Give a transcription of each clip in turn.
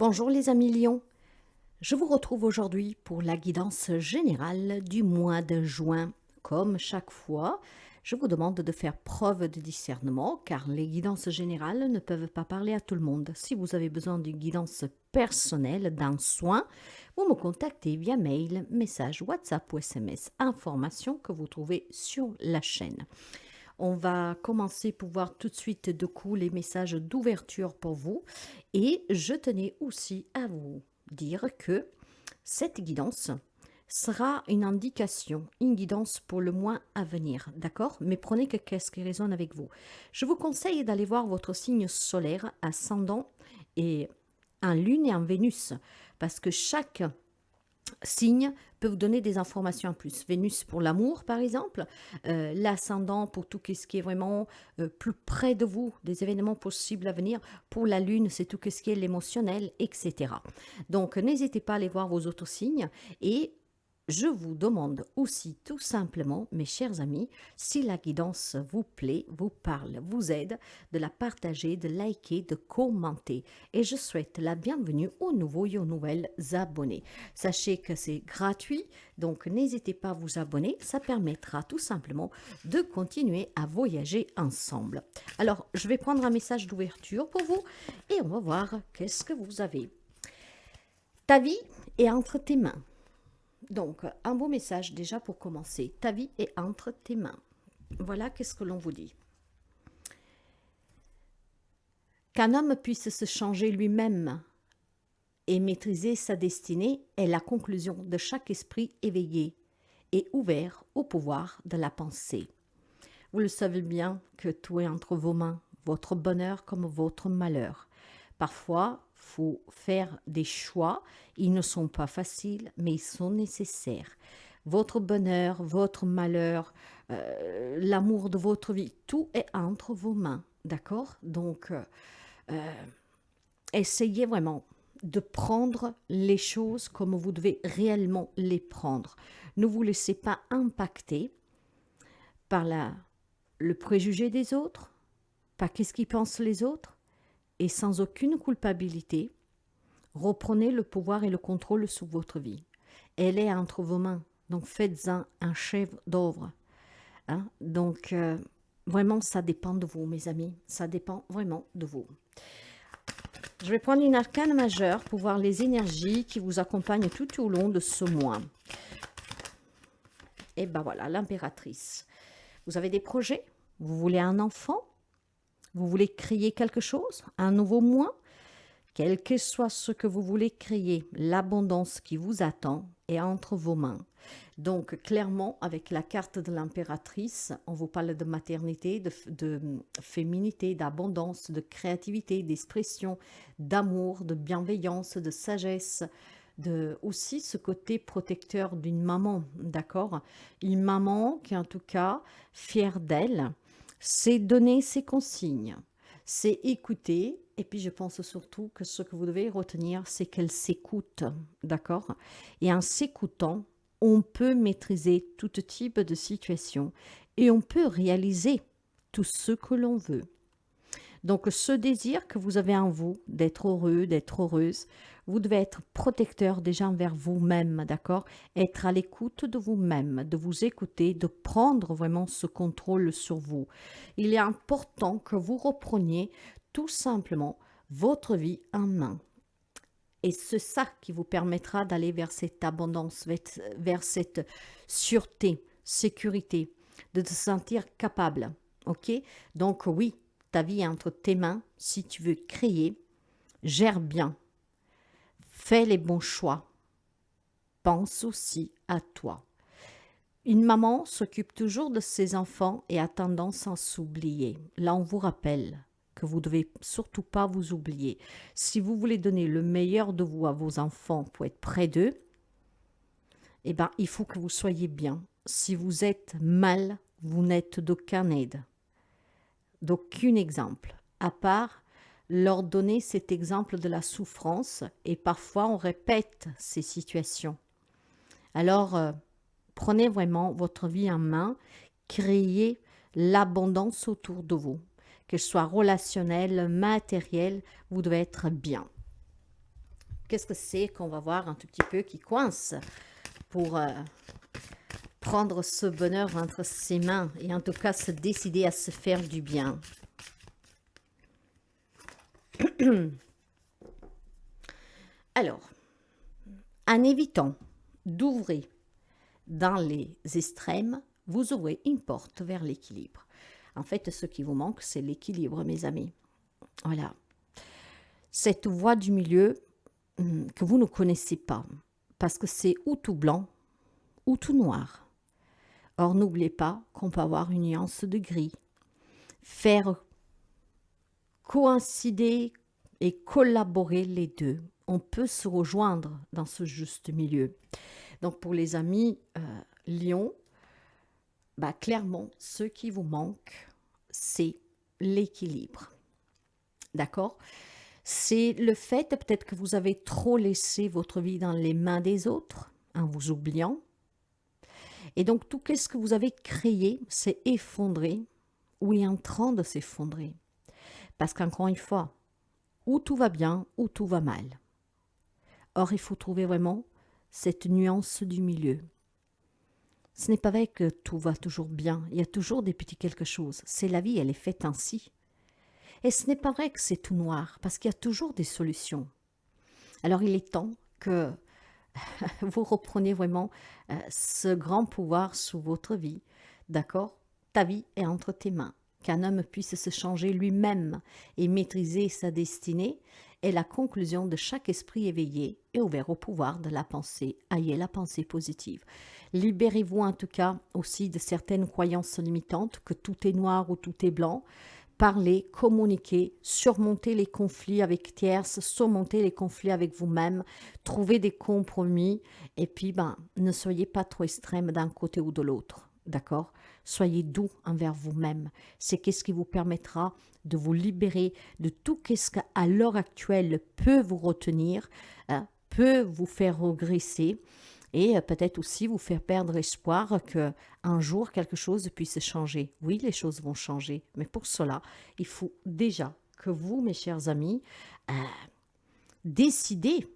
Bonjour les amis lions, je vous retrouve aujourd'hui pour la guidance générale du mois de juin. Comme chaque fois, je vous demande de faire preuve de discernement car les guidances générales ne peuvent pas parler à tout le monde. Si vous avez besoin d'une guidance personnelle, d'un soin, vous me contactez via mail, message, WhatsApp ou SMS, informations que vous trouvez sur la chaîne. On va commencer pour voir tout de suite de coup les messages d'ouverture pour vous. Et je tenais aussi à vous dire que cette guidance sera une indication, une guidance pour le mois à venir, d'accord? Mais prenez que qu'est-ce qui résonne avec vous. Je vous conseille d'aller voir votre signe solaire, ascendant et un lune et un Vénus, parce que chaque signes peuvent donner des informations en plus. Vénus pour l'amour, par exemple, l'ascendant pour tout ce qui est vraiment plus près de vous, des événements possibles à venir. Pour la lune, c'est tout ce qui est l'émotionnel, etc. Donc, n'hésitez pas à aller voir vos autres signes et je vous demande aussi tout simplement, mes chers amis, si la guidance vous plaît, vous parle, vous aide, de la partager, de liker, de commenter. Et je souhaite la bienvenue aux nouveaux et aux nouvelles abonnés. Sachez que c'est gratuit, donc n'hésitez pas à vous abonner. Ça permettra tout simplement de continuer à voyager ensemble. Alors, je vais prendre un message d'ouverture pour vous et on va voir qu'est-ce que vous avez. Ta vie est entre tes mains. Donc, un beau message déjà pour commencer. Ta vie est entre tes mains. Voilà qu'est-ce que l'on vous dit. Qu'un homme puisse se changer lui-même et maîtriser sa destinée est la conclusion de chaque esprit éveillé et ouvert au pouvoir de la pensée. Vous le savez bien que tout est entre vos mains, votre bonheur comme votre malheur. Parfois, il faut faire des choix. Ils ne sont pas faciles, mais ils sont nécessaires. Votre bonheur, votre malheur, l'amour de votre vie, tout est entre vos mains. D'accord? Donc, essayez vraiment de prendre les choses comme vous devez réellement les prendre. Ne vous laissez pas impacter par le préjugé des autres, par qu'est-ce qu'ils pensent les autres, et sans aucune culpabilité, reprenez le pouvoir et le contrôle sur votre vie. Elle est entre vos mains, donc faites-en un chef d'œuvre. Hein? Donc, vraiment, ça dépend de vous, mes amis. Ça dépend vraiment de vous. Je vais prendre une arcane majeure pour voir les énergies qui vous accompagnent tout au long de ce mois. Et ben voilà, l'impératrice. Vous avez des projets? Vous voulez un enfant? Vous voulez créer quelque chose? Un nouveau mois? Quel que soit ce que vous voulez créer, l'abondance qui vous attend est entre vos mains. Donc, clairement, avec la carte de l'impératrice, on vous parle de maternité, de féminité, d'abondance, de créativité, d'expression, d'amour, de bienveillance, de sagesse, de aussi ce côté protecteur d'une maman, d'accord? Une maman qui, en tout cas, fière d'elle, c'est donner ses consignes, c'est écouter. Et puis, je pense surtout que ce que vous devez retenir, c'est qu'elle s'écoute, d'accord? Et en s'écoutant, on peut maîtriser tout type de situation et on peut réaliser tout ce que l'on veut. Donc, ce désir que vous avez en vous d'être heureux, d'être heureuse, vous devez être protecteur déjà envers vous-même, d'accord? Être à l'écoute de vous-même, de vous écouter, de prendre vraiment ce contrôle sur vous. Il est important que vous repreniez tout simplement votre vie en main. Et c'est ça qui vous permettra d'aller vers cette abondance, vers cette sûreté, sécurité, de te sentir capable. Ok? Donc oui, ta vie est entre tes mains. Si tu veux créer, gère bien. Fais les bons choix. Pense aussi à toi. Une maman s'occupe toujours de ses enfants et a tendance à s'oublier. Là, on vous rappelle que vous ne devez surtout pas vous oublier. Si vous voulez donner le meilleur de vous à vos enfants pour être près d'eux, eh ben, il faut que vous soyez bien. Si vous êtes mal, vous n'êtes d'aucun aide, d'aucun exemple, à part leur donner cet exemple de la souffrance et parfois on répète ces situations. Alors, prenez vraiment votre vie en main, créez l'abondance autour de vous, qu'elle soit relationnelle, matérielle, vous devez être bien. qu'est-ce que c'est qu'on va voir un tout petit peu qui coince pour prendre ce bonheur entre ses mains et en tout cas se décider à se faire du bien. Alors, en évitant d'ouvrir dans les extrêmes, vous ouvrez une porte vers l'équilibre. En fait, ce qui vous manque, c'est l'équilibre, mes amis. Voilà. Cette voie du milieu que vous ne connaissez pas, parce que c'est ou tout blanc ou tout noir. Or, n'oubliez pas qu'on peut avoir une nuance de gris. Faire coïncider et collaborer les deux. On peut se rejoindre dans ce juste milieu. Donc, pour les amis Lion, clairement, ce qui vous manque, c'est l'équilibre. D'accord? C'est le fait peut-être que vous avez trop laissé votre vie dans les mains des autres, en vous oubliant. Et donc, tout ce que vous avez créé s'est effondré ou est en train de s'effondrer. Parce qu'encore une fois, ou tout va bien, ou tout va mal. Or, il faut trouver vraiment cette nuance du milieu. Ce n'est pas vrai que tout va toujours bien. Il y a toujours des petits quelque chose. C'est la vie, elle est faite ainsi. Et ce n'est pas vrai que c'est tout noir, parce qu'il y a toujours des solutions. Alors, il est temps que vous reprenez vraiment ce grand pouvoir sous votre vie. D'accord? Ta vie est entre tes mains. Qu'un homme puisse se changer lui-même et maîtriser sa destinée est la conclusion de chaque esprit éveillé et ouvert au pouvoir de la pensée. Ayez la pensée positive. Libérez-vous en tout cas aussi de certaines croyances limitantes, que tout est noir ou tout est blanc. Parlez, communiquez, surmontez les conflits avec tierces, surmontez les conflits avec vous-même, trouvez des compromis et puis ne soyez pas trop extrême d'un côté ou de l'autre. D'accord? Soyez doux envers vous-même. C'est qu'est-ce qui vous permettra de vous libérer de tout ce qu'à l'heure actuelle peut vous retenir, peut vous faire regresser et peut-être aussi vous faire perdre espoir qu'un jour quelque chose puisse changer. Oui, les choses vont changer, mais pour cela, il faut déjà que vous, mes chers amis, décidez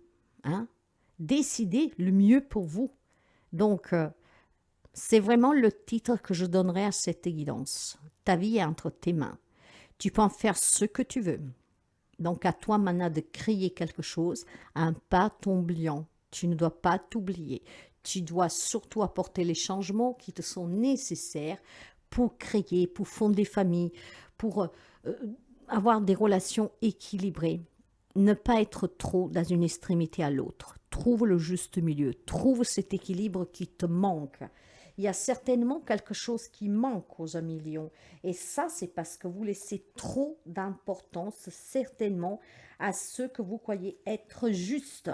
le mieux pour vous. Donc, c'est vraiment le titre que je donnerai à cette guidance. Ta vie est entre tes mains. Tu peux en faire ce que tu veux. Donc, à toi maintenant de créer quelque chose, un pas t'oubliant. Tu ne dois pas t'oublier. Tu dois surtout apporter les changements qui te sont nécessaires pour créer, pour fonder famille, pour avoir des relations équilibrées. Ne pas être trop dans une extrémité à l'autre. Trouve le juste milieu. Trouve cet équilibre qui te manque. Il y a certainement quelque chose qui manque aux amis Lions. Et ça, c'est parce que vous laissez trop d'importance, certainement, à ce que vous croyez être juste.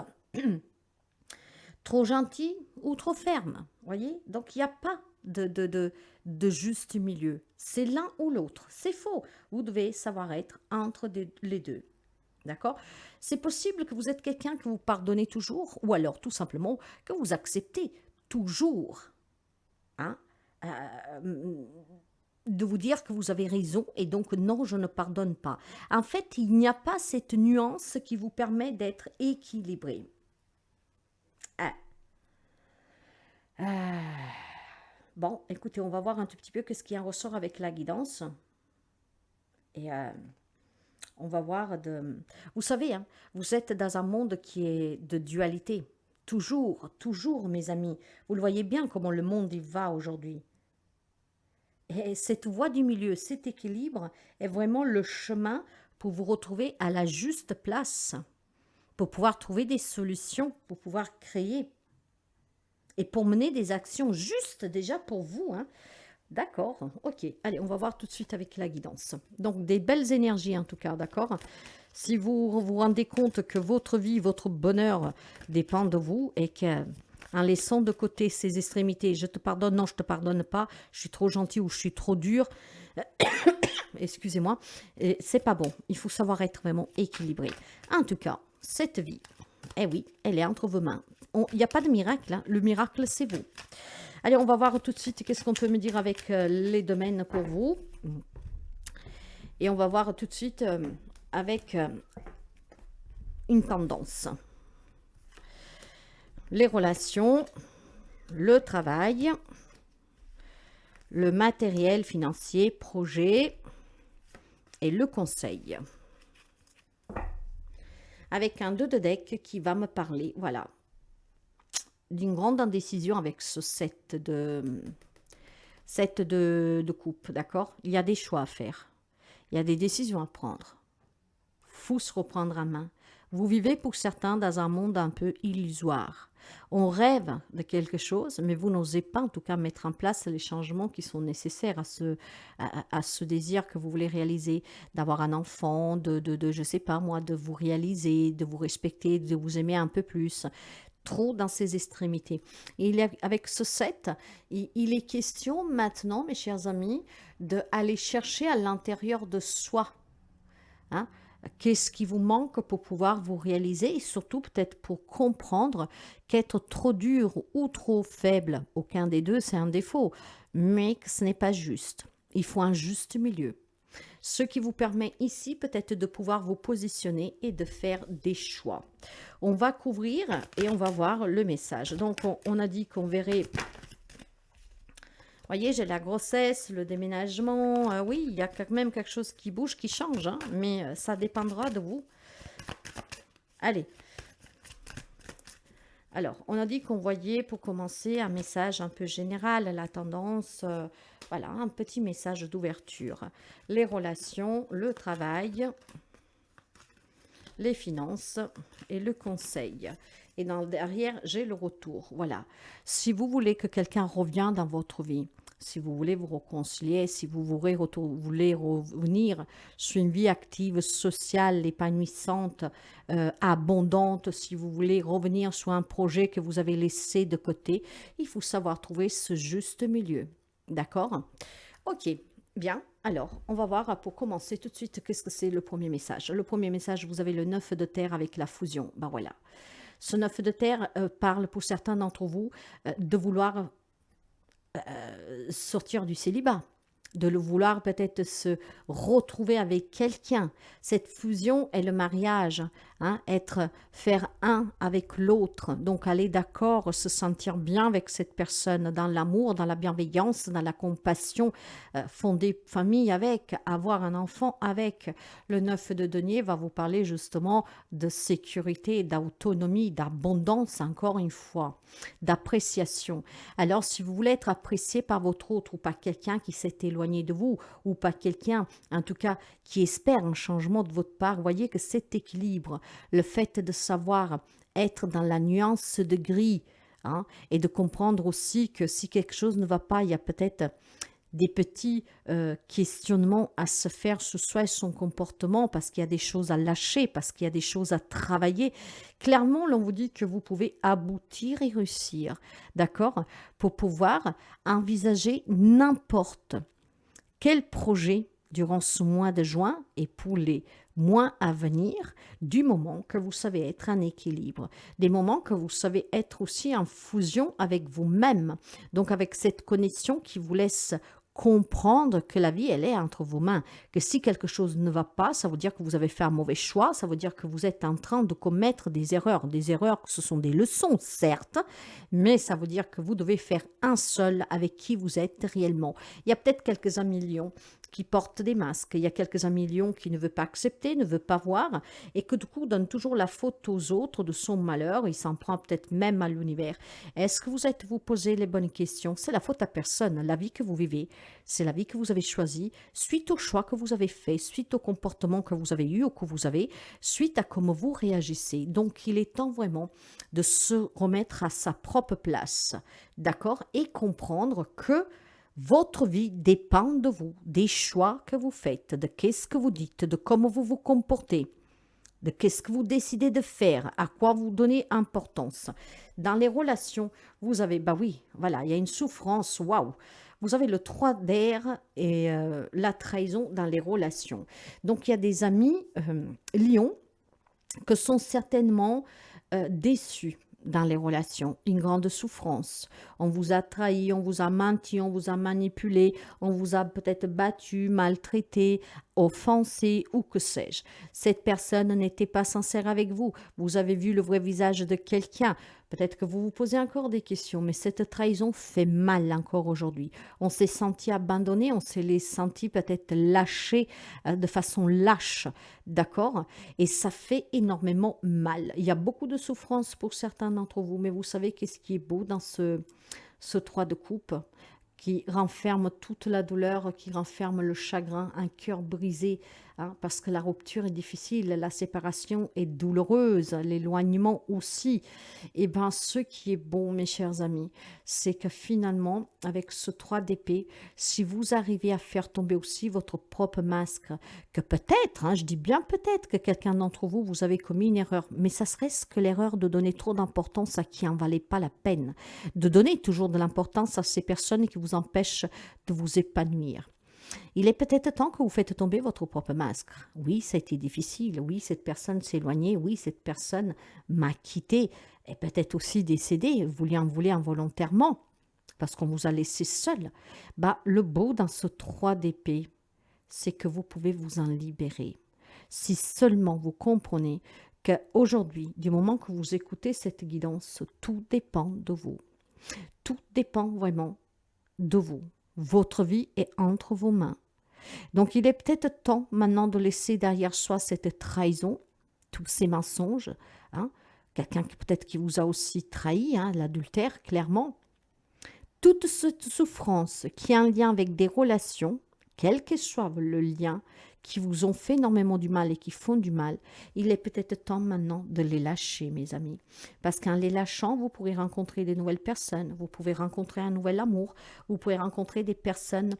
Trop gentil ou trop ferme, voyez? Donc, il n'y a pas de juste milieu. C'est l'un ou l'autre. C'est faux. Vous devez savoir être entre les deux. D'accord? C'est possible que vous êtes quelqu'un que vous pardonnez toujours, ou alors tout simplement que vous acceptez toujours. De vous dire que vous avez raison et donc non, je ne pardonne pas. En fait, il n'y a pas cette nuance qui vous permet d'être équilibré. Bon, écoutez, on va voir un tout petit peu ce qui en ressort avec la guidance. Et on va voir Vous savez, vous êtes dans un monde qui est de dualité. Toujours, toujours, mes amis. Vous le voyez bien comment le monde y va aujourd'hui. Et cette voie du milieu, cet équilibre est vraiment le chemin pour vous retrouver à la juste place, pour pouvoir trouver des solutions, pour pouvoir créer et pour mener des actions justes déjà pour vous. D'accord, ok. Allez, on va voir tout de suite avec la guidance. Donc, des belles énergies en tout cas, d'accord? Si vous vous rendez compte que votre vie, votre bonheur dépend de vous et que en laissant de côté ces extrémités, je te pardonne, non, je te pardonne pas, je suis trop gentil ou je suis trop dur, excusez-moi, c'est pas bon. Il faut savoir être vraiment équilibré. En tout cas, cette vie, eh oui, elle est entre vos mains. Il n'y a pas de miracle, le miracle c'est vous. Allez, on va voir tout de suite qu'est-ce qu'on peut me dire avec les domaines pour vous. Et on va voir tout de suite avec une tendance. Les relations, le travail, le matériel financier, projet et le conseil. Avec un 2 de deck qui va me parler, voilà, d'une grande indécision avec ce set de coupe, d'accord? Il y a des choix à faire. Il y a des décisions à prendre. Faut se reprendre à main. Vous vivez pour certains dans un monde un peu illusoire. On rêve de quelque chose, mais vous n'osez pas en tout cas mettre en place les changements qui sont nécessaires à ce désir que vous voulez réaliser, d'avoir un enfant, je sais pas moi, de vous réaliser, de vous respecter, de vous aimer un peu plus. Trop dans ses extrémités. Et avec ce set, il est question maintenant, mes chers amis, d'aller chercher à l'intérieur de soi. Hein? Qu'est-ce qui vous manque pour pouvoir vous réaliser et surtout peut-être pour comprendre qu'être trop dur ou trop faible, aucun des deux c'est un défaut, mais que ce n'est pas juste. Il faut un juste milieu. Ce qui vous permet ici peut-être de pouvoir vous positionner et de faire des choix. On va couvrir et on va voir le message. Donc on a dit qu'on verrait... Voyez, j'ai la grossesse, le déménagement. Oui, il y a quand même quelque chose qui bouge, qui change, hein, mais ça dépendra de vous. Allez. Alors, on a dit qu'on voyait pour commencer un message un peu général, la tendance, voilà, un petit message d'ouverture. Les relations, le travail, les finances et le conseil. Et derrière, j'ai le retour. Voilà. Si vous voulez que quelqu'un revienne dans votre vie, si vous voulez vous réconcilier, si vous voulez revenir sur une vie active, sociale, épanouissante, abondante, si vous voulez revenir sur un projet que vous avez laissé de côté, il faut savoir trouver ce juste milieu. D'accord? Ok, bien. Alors, on va voir pour commencer tout de suite qu'est-ce que c'est le premier message. Le premier message, vous avez le 9 de terre avec la fusion. Ben voilà. Ce 9 de terre parle pour certains d'entre vous de vouloir sortir du célibat, de le vouloir peut-être se retrouver avec quelqu'un. Cette fusion est le mariage, hein, faire un avec l'autre, donc aller d'accord, se sentir bien avec cette personne, dans l'amour, dans la bienveillance, dans la compassion, fonder famille avec, avoir un enfant avec. Le 9 de denier va vous parler justement de sécurité, d'autonomie, d'abondance, encore une fois, d'appréciation. Alors, si vous voulez être apprécié par votre autre ou par quelqu'un qui s'est éloigné de vous ou par quelqu'un, en tout cas, qui espère un changement de votre part, voyez que cet équilibre, le fait de savoir être dans la nuance de gris, hein, et de comprendre aussi que si quelque chose ne va pas, il y a peut-être des petits questionnements à se faire sur soi et son comportement parce qu'il y a des choses à lâcher, parce qu'il y a des choses à travailler. Clairement, l'on vous dit que vous pouvez aboutir et réussir, d'accord, pour pouvoir envisager n'importe quel projet durant ce mois de juin et pour les mois à venir, du moment que vous savez être en équilibre, des moments que vous savez être aussi en fusion avec vous-même, donc avec cette connexion qui vous laisse comprendre que la vie, elle est entre vos mains, que si quelque chose ne va pas, ça veut dire que vous avez fait un mauvais choix, ça veut dire que vous êtes en train de commettre des erreurs, ce sont des leçons, certes, mais ça veut dire que vous devez faire un seul avec qui vous êtes réellement. Il y a peut-être quelques-uns millions qui portent des masques, il y a quelques-uns millions qui ne veulent pas accepter, ne veulent pas voir, et que du coup donne toujours la faute aux autres de son malheur, il s'en prend peut-être même à l'univers. Est-ce que vous posez les bonnes questions? C'est la faute à personne, la vie que vous vivez, c'est la vie que vous avez choisie, suite au choix que vous avez fait, suite au comportement que vous avez eu ou que vous avez, suite à comment vous réagissez. Donc, il est temps vraiment de se remettre à sa propre place, d'accord? Et comprendre que votre vie dépend de vous, des choix que vous faites, de qu'est-ce que vous dites, de comment vous vous comportez, de qu'est-ce que vous décidez de faire, à quoi vous donnez importance. Dans les relations, vous avez, bah oui, voilà, il y a une souffrance, waouh. Vous avez le 3 d'air et la trahison dans les relations. Donc, il y a des amis lions que sont certainement déçus dans les relations, une grande souffrance. On vous a trahi, on vous a menti, on vous a manipulé, on vous a peut-être battu, maltraité, offensé ou que sais-je. Cette personne n'était pas sincère avec vous. Vous avez vu le vrai visage de quelqu'un. Peut-être que vous vous posez encore des questions, mais cette trahison fait mal encore aujourd'hui. On s'est senti abandonné, on s'est senti peut-être lâché de façon lâche, d'accord? Et ça fait énormément mal. Il y a beaucoup de souffrance pour certains d'entre vous, mais vous savez qu'est-ce qui est beau dans ce 3 de coupe qui renferme toute la douleur, qui renferme le chagrin, un cœur brisé, hein, parce que la rupture est difficile, la séparation est douloureuse, l'éloignement aussi. Et bien, ce qui est bon, mes chers amis, c'est que finalement, avec ce 3 d'épée, si vous arrivez à faire tomber aussi votre propre masque, que peut-être, hein, je dis bien peut-être que quelqu'un d'entre vous, vous avez commis une erreur, mais ça serait ce que l'erreur de donner trop d'importance à qui en valait pas la peine, de donner toujours de l'importance à ces personnes qui vous empêchent de vous épanouir. Il est peut-être temps que vous faites tomber votre propre masque. Oui, ça a été difficile. Oui, cette personne s'est éloignée. Oui, cette personne m'a quitté. Et peut-être aussi décédée. Vous lui en voulez involontairement parce qu'on vous a laissé seul. Bah, le beau dans ce 3 d'épée, c'est que vous pouvez vous en libérer. Si seulement vous comprenez qu'aujourd'hui, du moment que vous écoutez cette guidance, tout dépend de vous. Tout dépend vraiment de vous. Votre vie est entre vos mains. Donc, il est peut-être temps maintenant de laisser derrière soi cette trahison, tous ces mensonges. Hein, quelqu'un peut-être qui vous a aussi trahi, hein, l'adultère, clairement. Toute cette souffrance qui est en lien avec des relations, quel que soit le lien, qui vous ont fait énormément du mal et qui font du mal, il est peut-être temps maintenant de les lâcher, mes amis. Parce qu'en les lâchant, vous pourrez rencontrer des nouvelles personnes, vous pouvez rencontrer un nouvel amour, vous pouvez rencontrer des personnes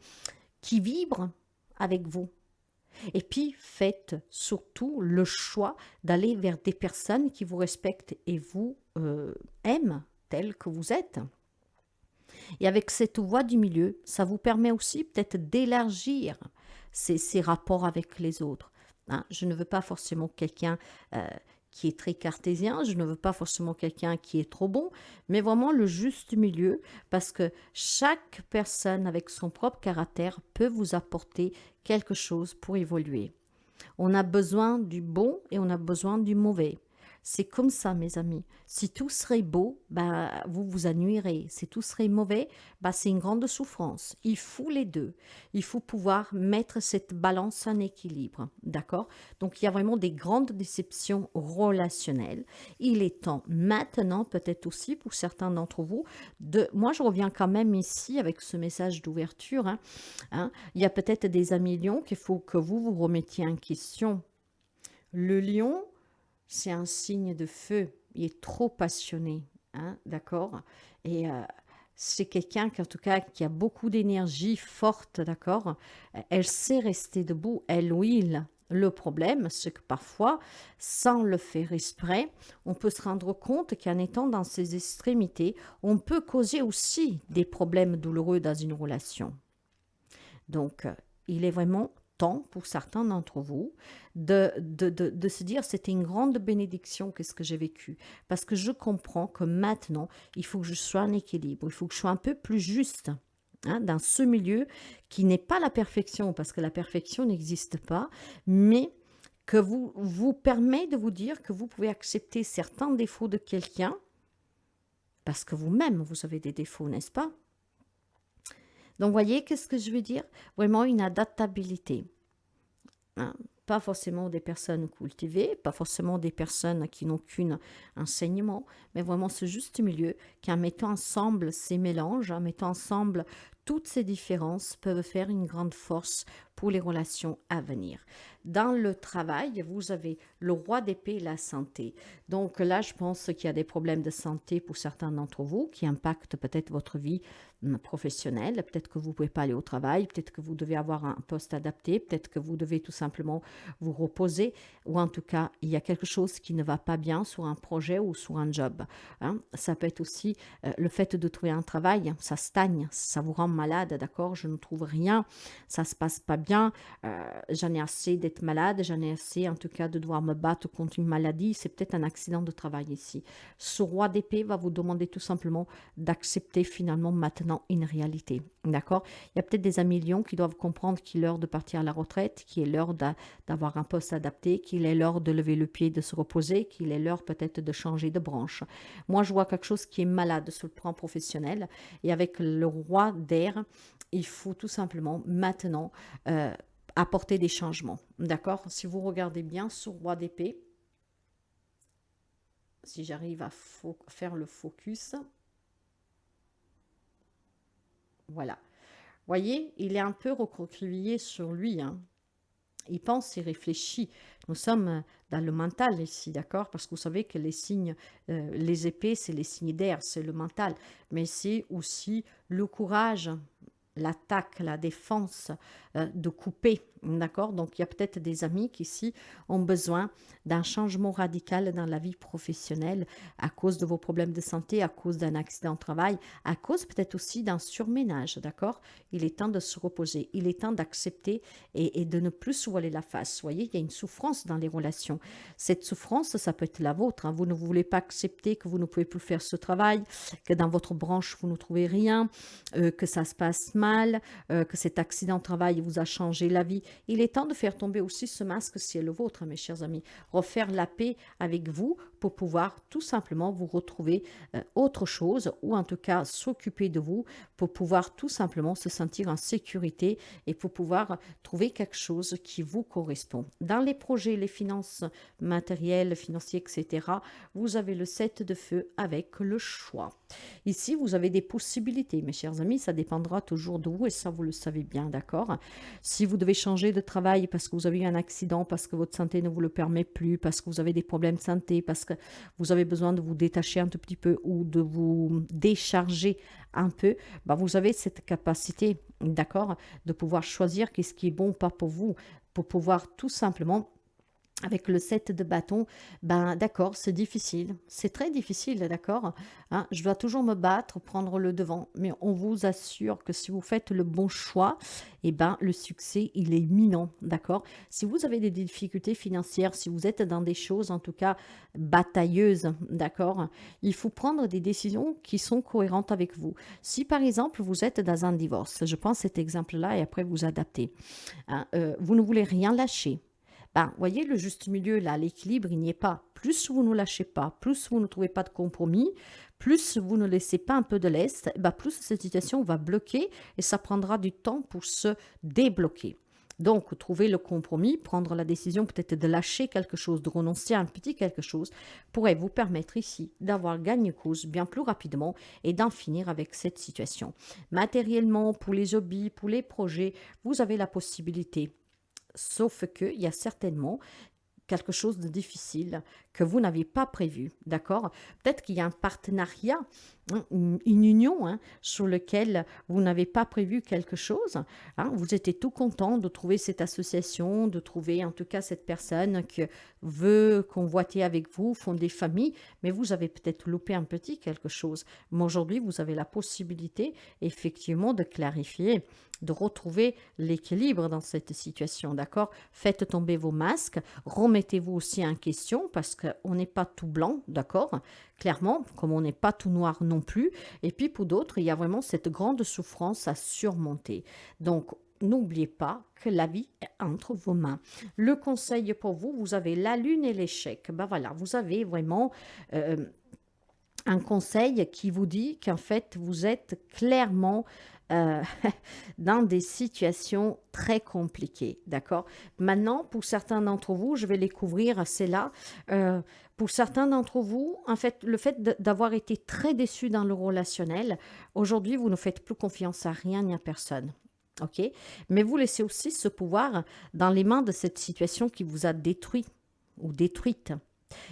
qui vibrent avec vous. Et puis, faites surtout le choix d'aller vers des personnes qui vous respectent et vous aiment tels que vous êtes. Et avec cette voie du milieu, ça vous permet aussi peut-être d'élargir ces rapports avec les autres. Hein, je ne veux pas forcément quelqu'un qui est très cartésien, je ne veux pas forcément quelqu'un qui est trop bon, mais vraiment le juste milieu, parce que chaque personne avec son propre caractère peut vous apporter quelque chose pour évoluer. On a besoin du bon et on a besoin du mauvais. C'est comme ça, mes amis. Si tout serait beau, bah, vous vous ennuierez. Si tout serait mauvais, bah, c'est une grande souffrance. Il faut les deux. Il faut pouvoir mettre cette balance en équilibre. D'accord? Donc, il y a vraiment des grandes déceptions relationnelles. Il est temps maintenant, peut-être aussi pour certains d'entre vous, de... Moi, je reviens quand même ici avec ce message d'ouverture. Il y a peut-être des amis lions qu'il faut que vous vous remettiez en question. Le lion, c'est un signe de feu. Il est trop passionné, hein, d'accord? Et c'est quelqu'un qui, en tout cas, qui a beaucoup d'énergie forte, d'accord? Elle sait rester debout, elle ou il. Le problème, c'est que parfois, sans le faire exprès, on peut se rendre compte qu'en étant dans ces extrémités, on peut causer aussi des problèmes douloureux dans une relation. Donc, il est vraiment temps pour certains d'entre vous de se dire c'était une grande bénédiction qu'est-ce que j'ai vécu. Parce que je comprends que maintenant, il faut que je sois en équilibre, il faut que je sois un peu plus juste. Hein, dans ce milieu qui n'est pas la perfection, parce que la perfection n'existe pas, mais que vous permet de vous dire que vous pouvez accepter certains défauts de quelqu'un, parce que vous-même, vous avez des défauts, n'est-ce pas? Donc, voyez, qu'est-ce que je veux dire? Vraiment une adaptabilité. Hein? Pas forcément des personnes cultivées, pas forcément des personnes qui n'ont qu'un enseignement, mais vraiment ce juste milieu qui, en mettant ensemble ces mélanges, en mettant ensemble toutes ces différences, peuvent faire une grande force pour les relations à venir. Dans le travail, vous avez le roi d'épée et la santé. Donc là, je pense qu'il y a des problèmes de santé pour certains d'entre vous qui impactent peut-être votre vie professionnelle. Peut-être que vous ne pouvez pas aller au travail, peut-être que vous devez avoir un poste adapté, peut-être que vous devez tout simplement vous reposer, ou en tout cas, il y a quelque chose qui ne va pas bien sur un projet ou sur un job. Hein. Ça peut être aussi le fait de trouver un travail, ça stagne, ça vous rend malade, d'accord? Je ne trouve rien, ça ne se passe pas bien. bien, j'en ai assez d'être malade, j'en ai assez en tout cas de devoir me battre contre une maladie, c'est peut-être un accident de travail ici. Ce roi d'épée va vous demander tout simplement d'accepter finalement maintenant une réalité, d'accord? Il y a peut-être des amis lions qui doivent comprendre qu'il est l'heure de partir à la retraite, qu'il est l'heure d'avoir un poste adapté, qu'il est l'heure de lever le pied, de se reposer, qu'il est l'heure peut-être de changer de branche. Moi, je vois quelque chose qui est malade sur le plan professionnel et avec le roi d'air, il faut tout simplement maintenant apporter des changements. D'accord? Si vous regardez bien sur roi d'épée, si j'arrive à faire le focus, voilà. Voyez, il est un peu recroquevillé sur lui, hein. Il pense, il réfléchit. Nous sommes dans le mental ici, d'accord? Parce que vous savez que les signes, les épées, c'est les signes d'air, c'est le mental. Mais c'est aussi le courage, l'attaque, la défense, de couper, d'accord? Donc, il y a peut-être des amis qui ici ont besoin d'un changement radical dans la vie professionnelle à cause de vos problèmes de santé, à cause d'un accident de travail, à cause peut-être aussi d'un surménage, d'accord? Il est temps de se reposer, il est temps d'accepter et de ne plus se voiler la face. Vous voyez, il y a une souffrance dans les relations. Cette souffrance, ça peut être la vôtre, hein. Vous ne voulez pas accepter que vous ne pouvez plus faire ce travail, que dans votre branche, vous ne trouvez rien, que ça se passe mal, que cet accident de travail vous a changé la vie. Il est temps de faire tomber aussi ce masque si c'est le vôtre, mes chers amis. Refaire la paix avec vous pour pouvoir tout simplement vous retrouver autre chose ou en tout cas s'occuper de vous pour pouvoir tout simplement se sentir en sécurité et pour pouvoir trouver quelque chose qui vous correspond. Dans les projets, les finances matérielles, financières, etc., vous avez le 7 de feu avec le choix. Ici, vous avez des possibilités, mes chers amis, ça dépendra toujours de vous et ça, vous le savez bien, d'accord? Si vous devez changer de travail parce que vous avez eu un accident, parce que votre santé ne vous le permet plus, parce que vous avez des problèmes de santé, parce que vous avez besoin de vous détacher un tout petit peu ou de vous décharger un peu, bah vous avez cette capacité, d'accord, de pouvoir choisir qu'est-ce qui est bon ou pas pour vous, pour pouvoir tout simplement avec le 7 de bâton, ben d'accord, c'est difficile, c'est très difficile, d'accord, hein, je dois toujours me battre, prendre le devant, mais on vous assure que si vous faites le bon choix, eh ben le succès, il est imminent, d'accord. Si vous avez des difficultés financières, si vous êtes dans des choses en tout cas batailleuses, d'accord, il faut prendre des décisions qui sont cohérentes avec vous. Si par exemple vous êtes dans un divorce, je prends cet exemple-là et après vous adaptez, hein, vous ne voulez rien lâcher. Ben, voyez le juste milieu là, l'équilibre, il n'y est pas. Plus vous ne lâchez pas, plus vous ne trouvez pas de compromis, plus vous ne laissez pas un peu de l'est, ben plus cette situation va bloquer et ça prendra du temps pour se débloquer. Donc, trouver le compromis, prendre la décision peut-être de lâcher quelque chose, de renoncer à un petit quelque chose, pourrait vous permettre ici d'avoir gagne-cause bien plus rapidement et d'en finir avec cette situation. Matériellement, pour les hobbies, pour les projets, vous avez la possibilité. Sauf qu'il y a certainement quelque chose de difficile que vous n'avez pas prévu, d'accord? Peut-être qu'il y a un partenariat, hein, une union, hein, sur lequel vous n'avez pas prévu quelque chose, hein. Vous étiez tout content de trouver cette association, de trouver en tout cas cette personne qui veut convoiter avec vous, fonder famille, mais vous avez peut-être loupé un petit quelque chose. Mais aujourd'hui, vous avez la possibilité effectivement de clarifier, de retrouver l'équilibre dans cette situation, d'accord? Faites tomber vos masques, remettez-vous aussi en question parce qu'on n'est pas tout blanc, d'accord? Clairement, comme on n'est pas tout noir non plus. Et puis pour d'autres, il y a vraiment cette grande souffrance à surmonter. Donc, n'oubliez pas que la vie est entre vos mains. Le conseil pour vous, vous avez la lune et l'échec. Ben voilà, vous avez vraiment un conseil qui vous dit qu'en fait, vous êtes clairement euh, dans des situations très compliquées, d'accord? Maintenant, pour certains d'entre vous, je vais les couvrir, c'est là. Pour certains d'entre vous, en fait, le fait d'avoir été très déçu dans le relationnel, aujourd'hui, vous ne faites plus confiance à rien ni à personne. OK? Mais vous laissez aussi ce pouvoir dans les mains de cette situation qui vous a détruit ou détruite.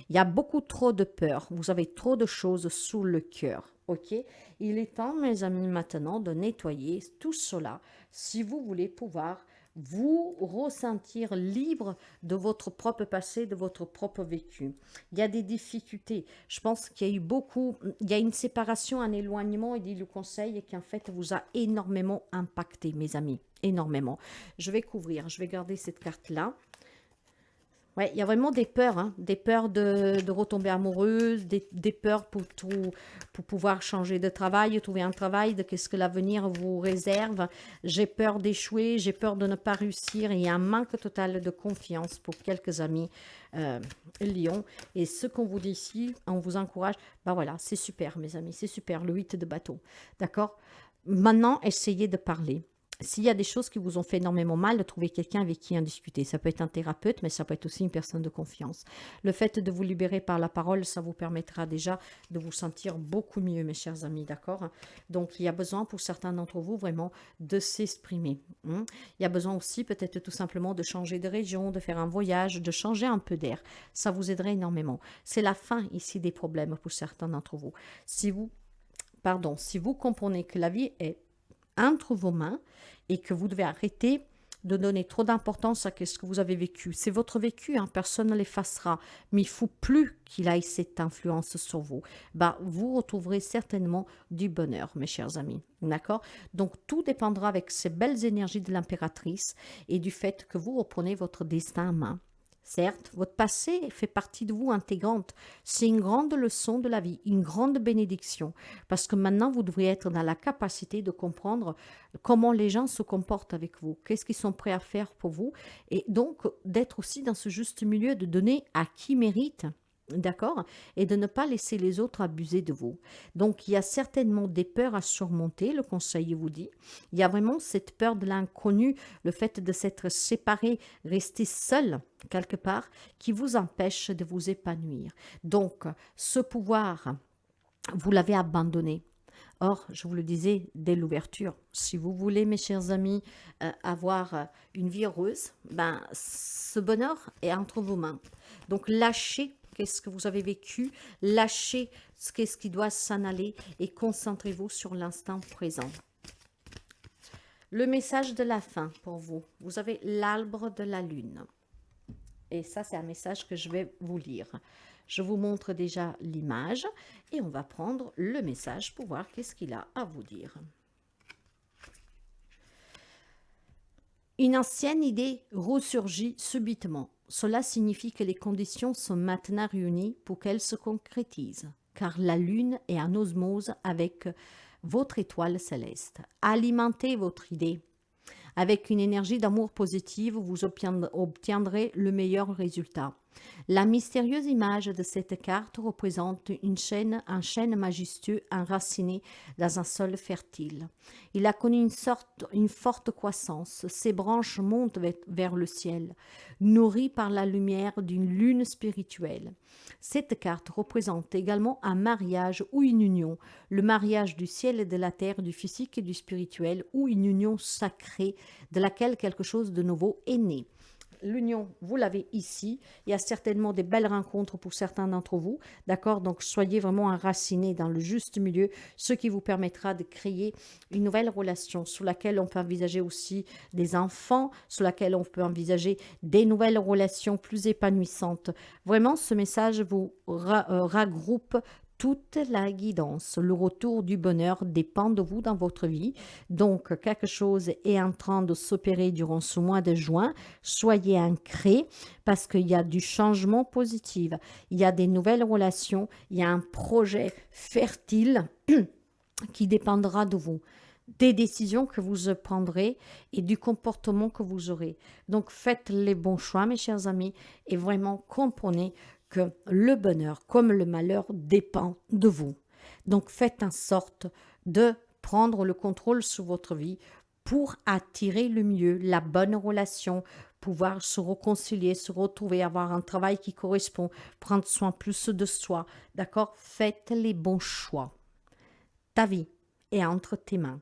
Il y a beaucoup trop de peur. Vous avez trop de choses sous le cœur. OK? Il est temps, mes amis, maintenant de nettoyer tout cela si vous voulez pouvoir vous ressentir libre de votre propre passé, de votre propre vécu. Il y a des difficultés. Je pense qu'il y a eu beaucoup, il y a une séparation, un éloignement, et dit le conseil, qui en fait vous a énormément impacté, mes amis, énormément. Je vais couvrir, je vais garder cette carte-là. Ouais, il y a vraiment des peurs, hein, des peurs de retomber amoureuse, des peurs pour pouvoir changer de travail, trouver un travail, de qu'est-ce que l'avenir vous réserve. J'ai peur d'échouer, j'ai peur de ne pas réussir. Il y a un manque total de confiance pour quelques amis Lion. Et ce qu'on vous dit ici, on vous encourage. Ben voilà, c'est super, mes amis, c'est super, le 8 de bateau. D'accord? Maintenant, essayez de parler. S'il y a des choses qui vous ont fait énormément mal, de trouver quelqu'un avec qui en discuter. Ça peut être un thérapeute, mais ça peut être aussi une personne de confiance. Le fait de vous libérer par la parole, ça vous permettra déjà de vous sentir beaucoup mieux, mes chers amis, d'accord? Donc, il y a besoin pour certains d'entre vous vraiment de s'exprimer. Il y a besoin aussi peut-être tout simplement de changer de région, de faire un voyage, de changer un peu d'air. Ça vous aiderait énormément. C'est la fin ici des problèmes pour certains d'entre vous. Si vous comprenez que la vie est entre vos mains et que vous devez arrêter de donner trop d'importance à ce que vous avez vécu. C'est votre vécu, hein, personne ne l'effacera, mais il ne faut plus qu'il ait cette influence sur vous. Vous retrouverez certainement du bonheur, mes chers amis. D'accord? Donc, tout dépendra avec ces belles énergies de l'impératrice et du fait que vous reprenez votre destin en main. Certes, votre passé fait partie de vous intégrante. C'est une grande leçon de la vie, une grande bénédiction. Parce que maintenant, vous devriez être dans la capacité de comprendre comment les gens se comportent avec vous, qu'est-ce qu'ils sont prêts à faire pour vous. Et donc, d'être aussi dans ce juste milieu, de donner à qui mérite. D'accord? Et de ne pas laisser les autres abuser de vous. Donc, il y a certainement des peurs à surmonter, le conseil vous dit. Il y a vraiment cette peur de l'inconnu, le fait de s'être séparé, rester seul quelque part, qui vous empêche de vous épanouir. Donc, ce pouvoir, vous l'avez abandonné. Or, je vous le disais dès l'ouverture, si vous voulez, mes chers amis, avoir une vie heureuse, ce bonheur est entre vos mains. Donc, lâchez qu'est-ce que vous avez vécu, lâchez qu'est-ce qui doit s'en aller et concentrez-vous sur l'instant présent. Le message de la fin pour vous, vous avez l'arbre de la lune. Et ça, c'est un message que je vais vous lire. Je vous montre déjà l'image et on va prendre le message pour voir qu'est-ce qu'il a à vous dire. Une ancienne idée ressurgit subitement. Cela signifie que les conditions sont maintenant réunies pour qu'elles se concrétisent, car la lune est en osmose avec votre étoile céleste. Alimentez votre idée. Avec une énergie d'amour positive, vous obtiendrez le meilleur résultat. La mystérieuse image de cette carte représente un chêne majestueux enraciné dans un sol fertile. Il a connu une forte croissance. Ses branches montent vers le ciel, nourries par la lumière d'une lune spirituelle. Cette carte représente également un mariage ou une union, le mariage du ciel et de la terre, du physique et du spirituel, ou une union sacrée de laquelle quelque chose de nouveau est né. L'union, vous l'avez ici. Il y a certainement des belles rencontres pour certains d'entre vous. D'accord? Donc, soyez vraiment enracinés dans le juste milieu, ce qui vous permettra de créer une nouvelle relation sur laquelle on peut envisager aussi des enfants, sur laquelle on peut envisager des nouvelles relations plus épanouissantes. Vraiment, ce message vous regroupe toute la guidance. Le retour du bonheur dépend de vous dans votre vie. Donc, quelque chose est en train de s'opérer durant ce mois de juin. Soyez ancrés parce qu'il y a du changement positif. Il y a des nouvelles relations. Il y a un projet fertile qui dépendra de vous, des décisions que vous prendrez et du comportement que vous aurez. Donc, faites les bons choix, mes chers amis, et vraiment comprenez que le bonheur comme le malheur dépend de vous. Donc faites en sorte de prendre le contrôle sur votre vie pour attirer le mieux, la bonne relation, pouvoir se réconcilier, se retrouver, avoir un travail qui correspond, prendre soin plus de soi. D'accord? Faites les bons choix. Ta vie est entre tes mains.